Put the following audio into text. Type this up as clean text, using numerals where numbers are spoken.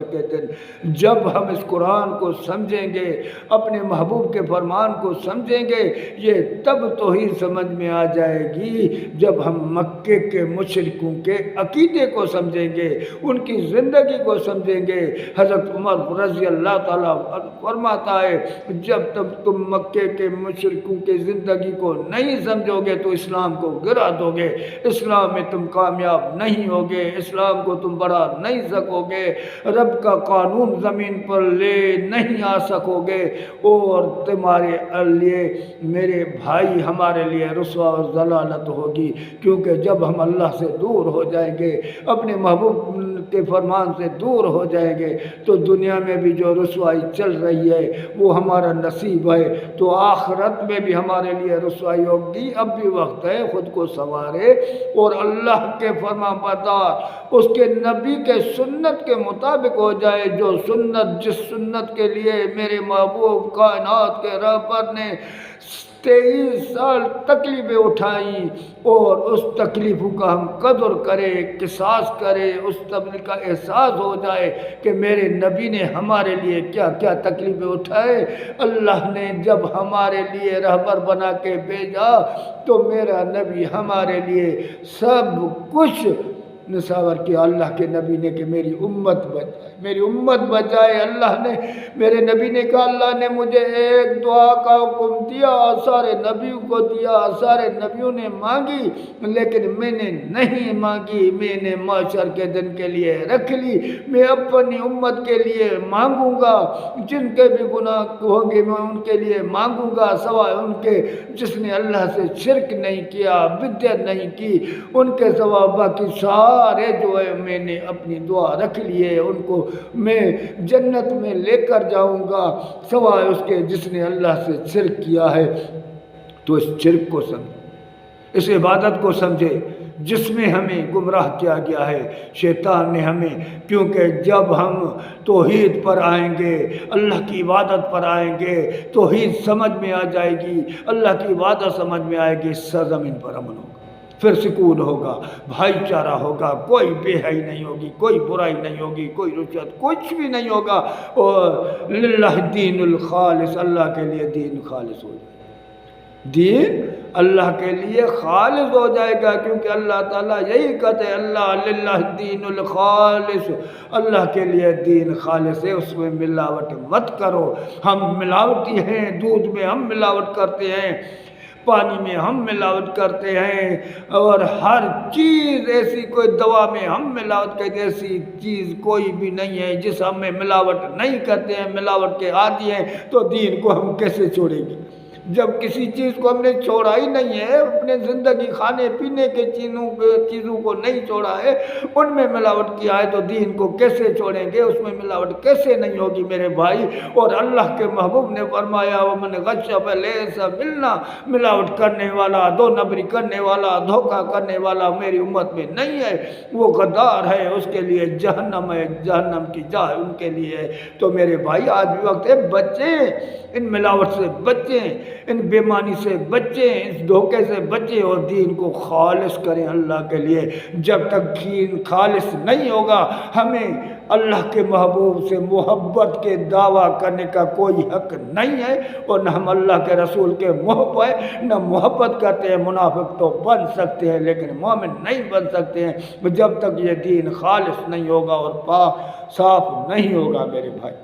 کے دن جب ہم اس قرآن کو سمجھیں گے، اپنے محبوب کے فرمان کو سمجھیں گے، یہ تب توحید سمجھ میں آ جائے گی جب ہم مکے کے مشرکوں کے عقیدے کو سمجھیں گے، ان کی زندگی کو سمجھیں گے۔ حضرت عمر رضی اللہ تعالیٰ فرماتا ہے جب تک تم مکے کے مشرکوں کی زندگی کو نہیں سمجھو گے تو اسلام کو گرا دو گے، اسلام میں تم کامیاب نہیں ہوگے، اسلام کو تم بڑھا نہیں سکو گے، رب کا قانون زمین پر لے نہیں آ سکو گے، اور تمہارے لیے میرے بھائی ہمارے لیے رسوا اور ضلالت ہوگی، کیونکہ جب ہم اللہ سے دور ہو جائیں گے، اپنے محبوب کے فرمان سے دور ہو جائیں گے، تو دنیا میں بھی جو رسوائی چل رہی ہے وہ ہمارا نصیب ہے، تو آخرت میں بھی ہمارے لیے رسوائی ہوگی۔ اب بھی وقت ہے خود کو سنوارے اور اللہ کے فرمان بردار اس کے نبی کے سنت کے مطابق ہو جائے، جو سنت جس سنت کے لیے میرے محبوب کائنات کے رہبر نے 23 سال تکلیفیں اٹھائیں، اور اس تکلیفوں کا ہم قدر کریں، قصاص کریں، اس تکلیف کا احساس ہو جائے کہ میرے نبی نے ہمارے لیے کیا کیا تکلیفیں اٹھائے۔ اللہ نے جب ہمارے لیے رہبر بنا کے بھیجا تو میرا نبی ہمارے لیے سب کچھ نصور کیا۔ اللہ کے نبی نے کہ میری امت بچ جائے، میری امت بچ جائے۔ اللہ نے میرے نبی نے کہا اللہ نے مجھے ایک دعا کا حکم دیا، سارے نبیوں کو دیا، سارے نبیوں نے مانگی، لیکن میں نے نہیں مانگی، میں نے معاشر کے دن کے لیے رکھ لی۔ میں اپنی امت کے لیے مانگوں گا، جن کے بھی گناہ ہوں گے میں ان کے لیے مانگوں گا، سوائے ان کے جس نے اللہ سے شرک نہیں کیا، بدعت نہیں کی، ان کے سوا باقی سارے جو ہے میں نے اپنی دعا رکھ لی ہے، ان کو میں جنت میں لے کر جاؤں گا، سوائے اس کے جس نے اللہ سے شرک کیا ہے۔ تو اس شرک کو سمجھے، اس عبادت کو سمجھے جس میں ہمیں گمراہ کیا گیا ہے شیطان نے ہمیں، کیونکہ جب ہم توحید پر آئیں گے، اللہ کی عبادت پر آئیں گے، توحید سمجھ میں آ جائے گی، اللہ کی عبادت سمجھ میں آئے گی، سرزمین پر امن ہوگا، پھر سکون ہوگا، بھائی چارہ ہوگا، کوئی بے حیائی نہیں ہوگی، کوئی برائی نہیں ہوگی، کوئی رشوت کچھ بھی نہیں ہوگا، اور للہ الدین الخالص، اللہ کے لیے دین خالص ہو جائے، دین اللہ کے لیے خالص ہو جائے گا، کیونکہ اللہ تعالیٰ یہی کہتے ہیں اللہ للہ الدین الخالص، اللہ کے لیے دین خالص ہے، اس میں ملاوٹ مت کرو۔ ہم ملاوٹی ہیں، دودھ میں ہم ملاوٹ کرتے ہیں، پانی میں ہم ملاوٹ کرتے ہیں، اور ہر چیز ایسی کوئی دوا میں ہم ملاوٹ کرتے ہیں، ایسی چیز کوئی بھی نہیں ہے جس ہم میں ملاوٹ نہیں کرتے ہیں، ملاوٹ کے عادی ہیں، تو دین کو ہم کیسے چھوڑیں گے؟ جب کسی چیز کو ہم نے چھوڑا ہی نہیں ہے، اپنے زندگی کھانے پینے کے چیزوں کو نہیں چھوڑا ہے، ان میں ملاوٹ کیا ہے، تو دین کو کیسے چھوڑیں گے؟ اس میں ملاوٹ کیسے نہیں ہوگی میرے بھائی؟ اور اللہ کے محبوب نے فرمایا وَمَنْ غَشَّ فَلَيْسَ مِنَّا، ملاوٹ کرنے والا، دو نمبری کرنے والا، دھوکہ کرنے والا میری امت میں نہیں ہے، وہ غدار ہے، اس کے لیے جہنم ہے، جہنم کی جائے ان کے لیے ہے۔ تو میرے بھائی آج بھی وقت ہے، بچیں ان ملاوٹ سے، بچیں ان بیمانی سے، بچیں اس دھوکے سے، بچیں اور دین کو خالص کریں اللہ کے لیے۔ جب تک دین خالص نہیں ہوگا ہمیں اللہ کے محبوب سے محبت کے دعویٰ کرنے کا کوئی حق نہیں ہے، اور نہ ہم اللہ کے رسول کے محب ہیں، نہ محبت کرتے ہیں۔ منافق تو بن سکتے ہیں لیکن مومن نہیں بن سکتے ہیں جب تک یہ دین خالص نہیں ہوگا اور پاک صاف نہیں ہوگا میرے بھائی۔